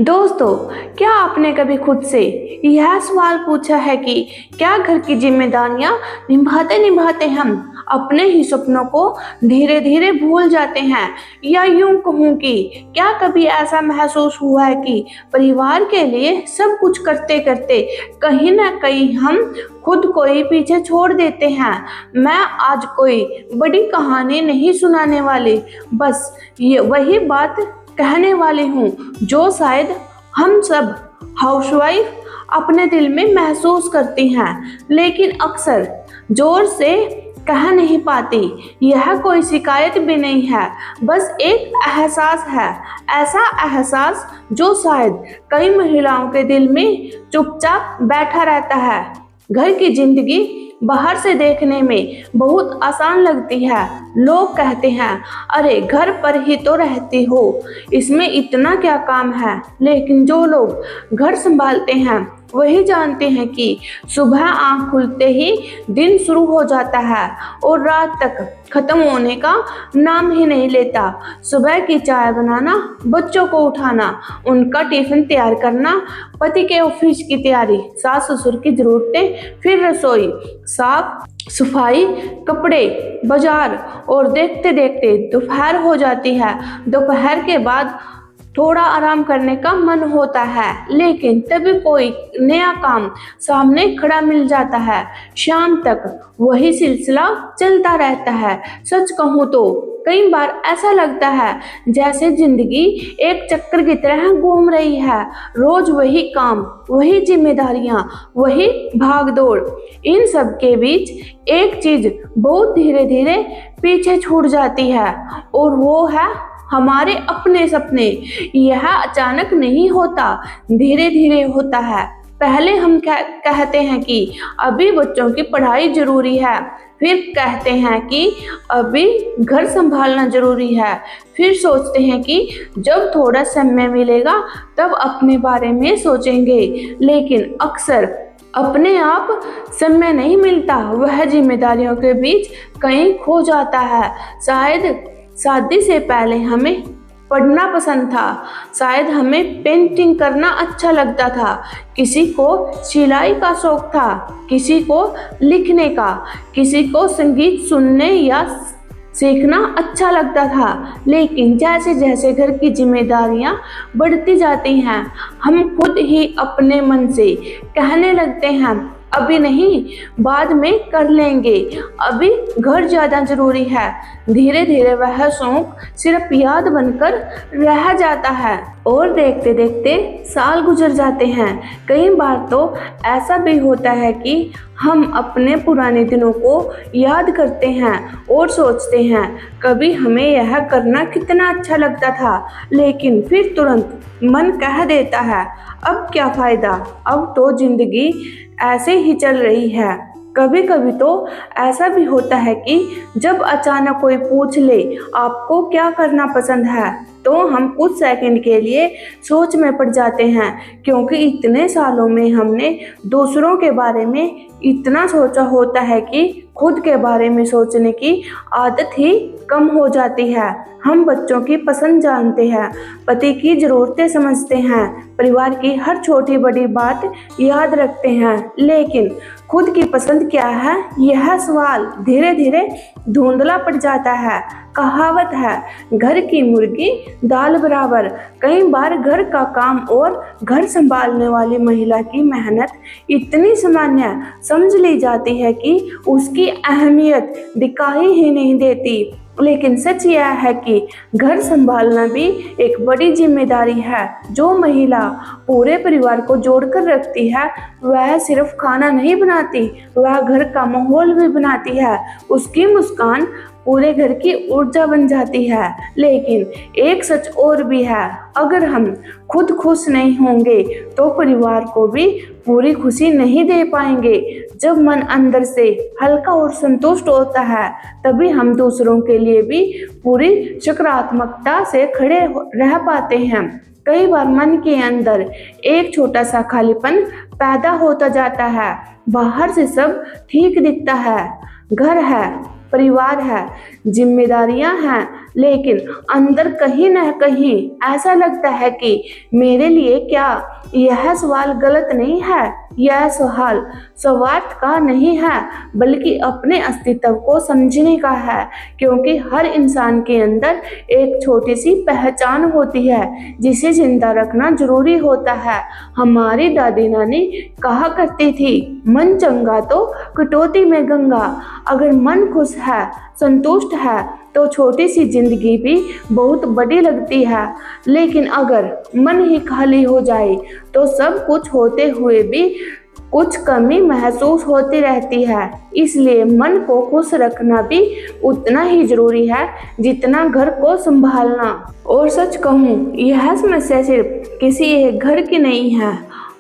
दोस्तों, क्या आपने कभी खुद से यह सवाल पूछा है कि क्या घर की जिम्मेदारियां निभाते निभाते हम अपने ही सपनों को धीरे धीरे भूल जाते हैं? या यूं कहूं कि क्या कभी ऐसा महसूस हुआ है कि परिवार के लिए सब कुछ करते करते कहीं ना कहीं हम खुद को ही पीछे छोड़ देते हैं? मैं आज कोई बड़ी कहानी नहीं सुनाने वाली, बस ये वही बात कहने वाली हूँ जो शायद हम सब हाउसवाइफ अपने दिल में महसूस करती हैं, लेकिन अक्सर जोर से कह नहीं पाती। यह कोई शिकायत भी नहीं है, बस एक एहसास है। ऐसा एहसास जो शायद कई महिलाओं के दिल में चुपचाप बैठा रहता है। घर की जिंदगी बाहर से देखने में बहुत आसान लगती है। लोग कहते हैं, अरे घर पर ही तो रहती हो, इसमें इतना क्या काम है। लेकिन जो लोग घर संभालते हैं वही जानते हैं कि सुबह आंख खुलते ही दिन शुरू हो जाता है और रात तक खत्म होने का नाम ही नहीं लेता। सुबह की चाय बनाना, बच्चों को उठाना, उनका टिफिन तैयार करना, पति के ऑफिस की तैयारी, सास ससुर की जरूरतें, फिर रसोई, साफ सफाई, कपड़े, बाजार, और देखते देखते दोपहर हो जाती है। दोपहर के बाद थोड़ा आराम करने का मन होता है, लेकिन तभी कोई नया काम सामने खड़ा मिल जाता है। शाम तक वही सिलसिला चलता रहता है। सच कहूँ तो कई बार ऐसा लगता है जैसे जिंदगी एक चक्कर की तरह घूम रही है। रोज वही काम, वही जिम्मेदारियां, वही भागदौड़। इन सब के बीच एक चीज बहुत धीरे धीरे पीछे छूट जाती है, और वो है हमारे अपने सपने। यह अचानक नहीं होता, धीरे धीरे होता है। पहले हम कहते हैं कि अभी बच्चों की पढ़ाई जरूरी है, फिर कहते हैं कि अभी घर संभालना जरूरी है, फिर सोचते हैं कि जब थोड़ा समय मिलेगा तब अपने बारे में सोचेंगे। लेकिन अक्सर अपने आप समय नहीं मिलता, वह जिम्मेदारियों के बीच कहीं खो जाता है। शायद शादी से पहले हमें पढ़ना पसंद था, शायद हमें पेंटिंग करना अच्छा लगता था, किसी को सिलाई का शौक था, किसी को लिखने का, किसी को संगीत सुनने या सीखना अच्छा लगता था। लेकिन जैसे जैसे घर की जिम्मेदारियां बढ़ती जाती हैं, हम खुद ही अपने मन से कहने लगते हैं, अभी नहीं, बाद में कर लेंगे, अभी घर ज़्यादा ज़रूरी है। धीरे धीरे वह शौक सिर्फ याद बनकर रह जाता है, और देखते देखते साल गुजर जाते हैं। कई बार तो ऐसा भी होता है कि हम अपने पुराने दिनों को याद करते हैं और सोचते हैं, कभी हमें यह करना कितना अच्छा लगता था। लेकिन फिर तुरंत मन कह देता है, अब क्या फ़ायदा, अब तो ज़िंदगी ऐसे ही चल रही है। कभी कभी तो ऐसा भी होता है कि जब अचानक कोई पूछ ले आपको क्या करना पसंद है, तो हम कुछ सेकंड के लिए सोच में पड़ जाते हैं, क्योंकि इतने सालों में हमने दूसरों के बारे में इतना सोचा होता है कि खुद के बारे में सोचने की आदत ही कम हो जाती है। हम बच्चों की पसंद जानते हैं, पति की ज़रूरतें समझते हैं, परिवार की हर छोटी बड़ी बात याद रखते हैं, लेकिन खुद की पसंद क्या है, यह सवाल धीरे धीरे धुंधला पड़ जाता है। कहावत है, घर की मुर्गी दाल बराबर। कई बार घर का काम और घर संभालने वाली महिला की मेहनत इतनी सामान्य समझ ली जाती है कि उसकी अहमियत दिखाई ही नहीं देती। लेकिन सच यह है कि घर संभालना भी एक बड़ी जिम्मेदारी है। जो महिला पूरे परिवार को जोड़कर रखती है, वह सिर्फ खाना नहीं बनाती, वह घर का माहौल भी बनाती है। उसकी मुस्कान पूरे घर की ऊर्जा बन जाती है। लेकिन एक सच और भी है, अगर हम खुद खुश नहीं होंगे तो परिवार को भी पूरी खुशी नहीं दे पाएंगे। जब मन अंदर से हल्का और संतुष्ट होता है, तभी हम दूसरों के लिए भी पूरी सकारात्मकता से खड़े रह पाते हैं। कई बार मन के अंदर एक छोटा सा खालीपन पैदा होता जाता है। बाहर से सब ठीक दिखता है, घर है, परिवार है, जिम्मेदारियां हैं, लेकिन अंदर कहीं न कहीं ऐसा लगता है कि मेरे लिए क्या? यह सवाल गलत नहीं है, यह सवाल स्वार्थ का नहीं है, बल्कि अपने अस्तित्व को समझने का है। क्योंकि हर इंसान के अंदर एक छोटी सी पहचान होती है जिसे जिंदा रखना जरूरी होता है। हमारी दादी नानी कहा करती थी, मन चंगा तो कटौती में गंगा। अगर मन खुश है, संतुष्ट है, तो छोटी सी जिंदगी भी बहुत बड़ी लगती है। लेकिन अगर मन ही खाली हो जाए तो सब कुछ होते हुए भी कुछ कमी महसूस होती रहती है। इसलिए मन को खुश रखना भी उतना ही जरूरी है जितना घर को संभालना। और सच कहूँ, यह समस्या सिर्फ किसी एक घर की नहीं है,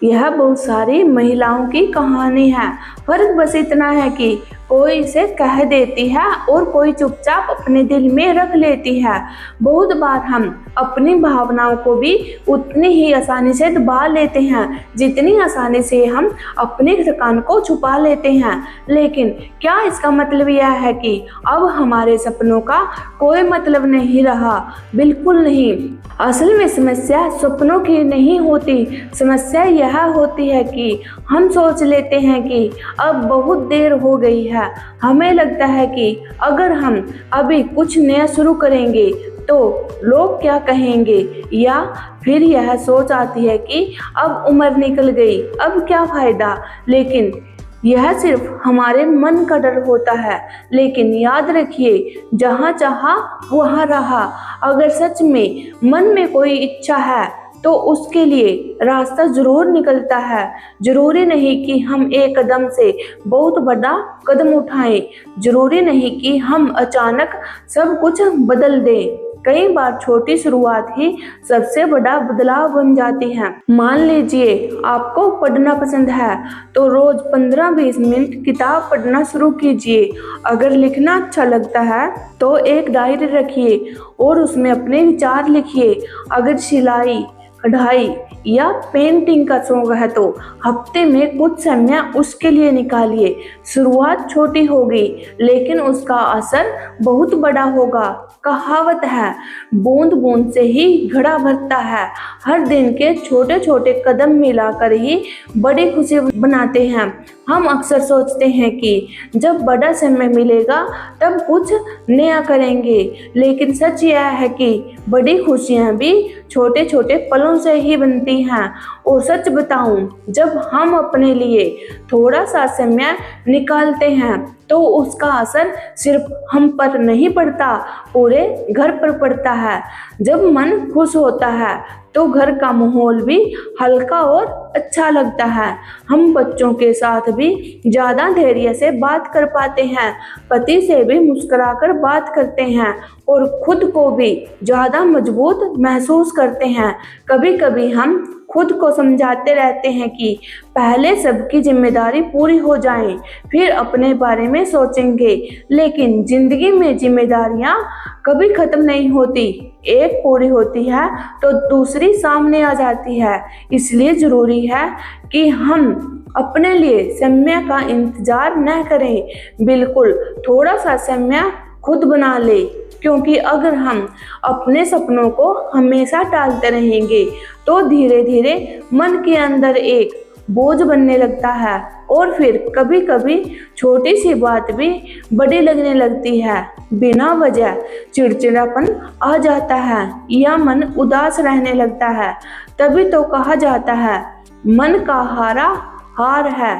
यह बहुत सारी महिलाओं की कहानी है। फर्क बस इतना है कि कोई इसे कह देती है और कोई चुपचाप अपने दिल में रख लेती है। बहुत बार हम अपनी भावनाओं को भी उतनी ही आसानी से दबा लेते हैं जितनी आसानी से हम अपनी थकान को छुपा लेते हैं। लेकिन क्या इसका मतलब यह है कि अब हमारे सपनों का कोई मतलब नहीं रहा? बिल्कुल नहीं। असल में समस्या सपनों की नहीं होती, समस्या यह होती है कि हम सोच लेते हैं कि अब बहुत देर हो गई है। हमें लगता है कि अगर हम अभी कुछ नया शुरू करेंगे तो लोग क्या कहेंगे, या फिर यह सोच आती है कि अब उम्र निकल गई, अब क्या फायदा। लेकिन यह सिर्फ हमारे मन का डर होता है। लेकिन याद रखिए, जहाँ चाहा वहाँ रहा। अगर सच में मन में कोई इच्छा है तो उसके लिए रास्ता जरूर निकलता है। जरूरी नहीं कि हम एक कदम से बहुत बड़ा कदम उठाएं, जरूरी नहीं कि हम अचानक सब कुछ बदल दें। कई बार छोटी शुरुआत ही सबसे बड़ा बदलाव बन जाती है। मान लीजिए आपको पढ़ना पसंद है तो रोज 15-20 मिनट किताब पढ़ना शुरू कीजिए। अगर लिखना अच्छा लगता है तो एक डायरी रखिए और उसमें अपने विचार लिखिए। अगर सिलाई, कढ़ाई या पेंटिंग का शौक है तो हफ्ते में कुछ समय उसके लिए निकालिए। शुरुआत छोटी होगी लेकिन उसका असर बहुत बड़ा होगा। कहावत है, बूंद बूंद से ही घड़ा भरता है। हर दिन के छोटे छोटे कदम मिलाकर ही बड़ी खुशी बनाते हैं। हम अक्सर सोचते हैं कि जब बड़ा समय मिलेगा तब कुछ नया करेंगे, लेकिन सच यह है कि बड़ी खुशियां भी छोटे छोटे पलों से ही बनती हैं। और सच बताऊं, जब हम अपने लिए थोड़ा सा समय निकालते हैं तो उसका असर सिर्फ हम पर नहीं पड़ता, पूरे घर पर पड़ता है। जब मन खुश होता है तो घर का माहौल भी हल्का और अच्छा लगता है। हम बच्चों के साथ भी ज़्यादा धैर्य से बात कर पाते हैं, पति से भी मुस्कुराकर बात करते हैं और खुद को भी ज़्यादा मजबूत महसूस करते हैं। कभी कभी हम खुद को समझाते रहते हैं कि पहले सबकी जिम्मेदारी पूरी हो जाए, फिर अपने बारे में सोचेंगे। लेकिन जिंदगी में जिम्मेदारियां कभी खत्म नहीं होती, एक पूरी होती है तो दूसरी सामने आ जाती है। इसलिए जरूरी है कि हम अपने लिए समय का इंतजार न करें, बिल्कुल थोड़ा सा समय खुद बना ले। क्योंकि अगर हम अपने सपनों को हमेशा टालते रहेंगे तो धीरे धीरे मन के अंदर एक बोझ बनने लगता है और फिर कभी कभी छोटी सी बात भी बड़ी लगने लगती है। बिना वजह चिड़चिड़ापन आ जाता है या मन उदास रहने लगता है। तभी तो कहा जाता है, मन का हारा हार है,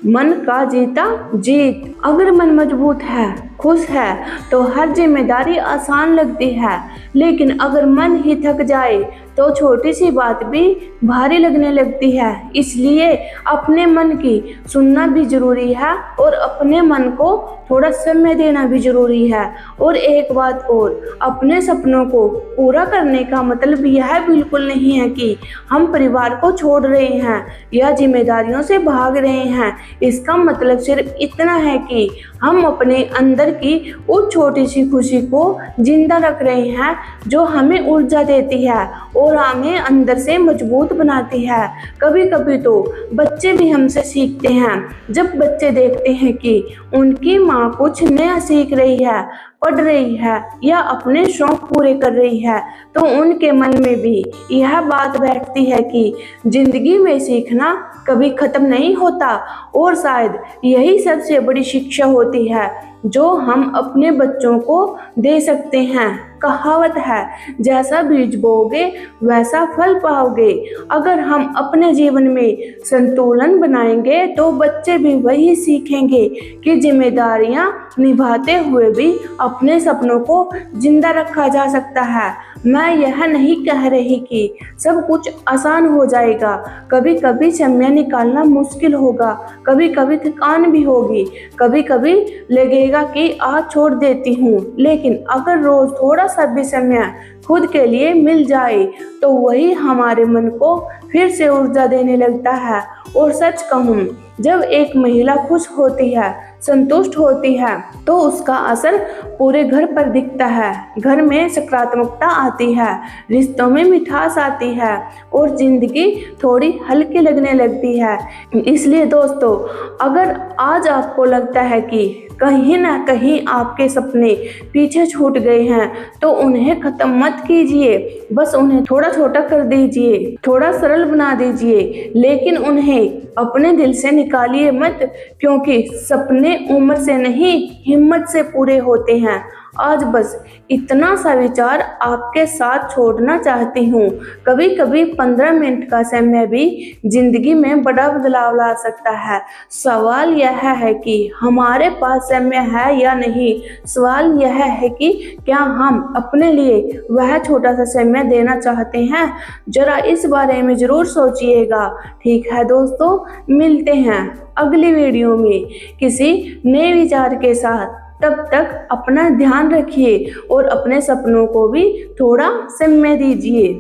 मन का जीता जीत। अगर मन मजबूत है, खुश है तो हर जिम्मेदारी आसान लगती है। लेकिन अगर मन ही थक जाए तो छोटी सी बात भी भारी लगने लगती है। इसलिए अपने मन की सुनना भी जरूरी है और अपने मन को थोड़ा समय देना भी जरूरी है। और एक बात और, अपने सपनों को पूरा करने का मतलब यह बिल्कुल नहीं है कि हम परिवार को छोड़ रहे हैं या जिम्मेदारियों से भाग रहे हैं। इसका मतलब सिर्फ इतना है कि हम अपने अंदर की उस छोटी सी खुशी को जिंदा रख रहे हैं जो हमें ऊर्जा देती है और हमें अंदर से मजबूत बनाती है। कभी कभी तो बच्चे भी हमसे सीखते हैं। जब बच्चे देखते हैं कि उनकी माँ कुछ नया सीख रही है पढ़ रही है या अपने शौक पूरे कर रही है तो उनके मन में भी यह बात बैठती है कि जिंदगी में सीखना कभी खत्म नहीं होता। और शायद यही सबसे बड़ी शिक्षा होती है जो हम अपने बच्चों को दे सकते हैं। कहावत है, जैसा बीज बोओगे वैसा फल पाओगे। अगर हम अपने जीवन में संतुलन बनाएंगे तो बच्चे भी वही सीखेंगे कि जिम्मेदारियां निभाते हुए भी अपने सपनों को जिंदा रखा जा सकता है। मैं यह नहीं कह रही कि सब कुछ आसान हो जाएगा। कभी कभी समय निकालना मुश्किल होगा, कभी कभी थकान भी होगी, कभी कभी लगेगा कि आज छोड़ देती हूँ। लेकिन अगर रोज थोड़ा सा भी समय खुद के लिए मिल जाए तो वही हमारे मन को फिर से ऊर्जा देने लगता है। और सच कहूँ, जब एक महिला खुश होती है, संतुष्ट होती है तो उसका असर पूरे घर पर दिखता है। घर में सकारात्मकता आती है, रिश्तों में मिठास आती है और जिंदगी थोड़ी हल्की लगने लगती है। इसलिए दोस्तों, अगर आज आपको लगता है कि कहीं ना कहीं आपके सपने पीछे छूट गए हैं तो उन्हें खत्म मत कीजिए, बस उन्हें थोड़ा छोटा कर दीजिए, थोड़ा सरल बना दीजिए, लेकिन उन्हें अपने दिल से निकालिए मत, क्योंकि सपने उम्र से नहीं हिम्मत से पूरे होते हैं। आज बस इतना सा विचार आपके साथ छोड़ना चाहती हूँ। कभी कभी 15 मिनट का समय भी जिंदगी में बड़ा बदलाव ला सकता है। सवाल यह है कि हमारे पास समय है या नहीं। सवाल यह है कि क्या हम अपने लिए वह छोटा सा समय देना चाहते हैं। जरा इस बारे में जरूर सोचिएगा। ठीक है दोस्तों, मिलते हैं अगली वीडियो में किसी नए विचार के साथ। तब तक अपना ध्यान रखिए और अपने सपनों को भी थोड़ा समय दीजिए।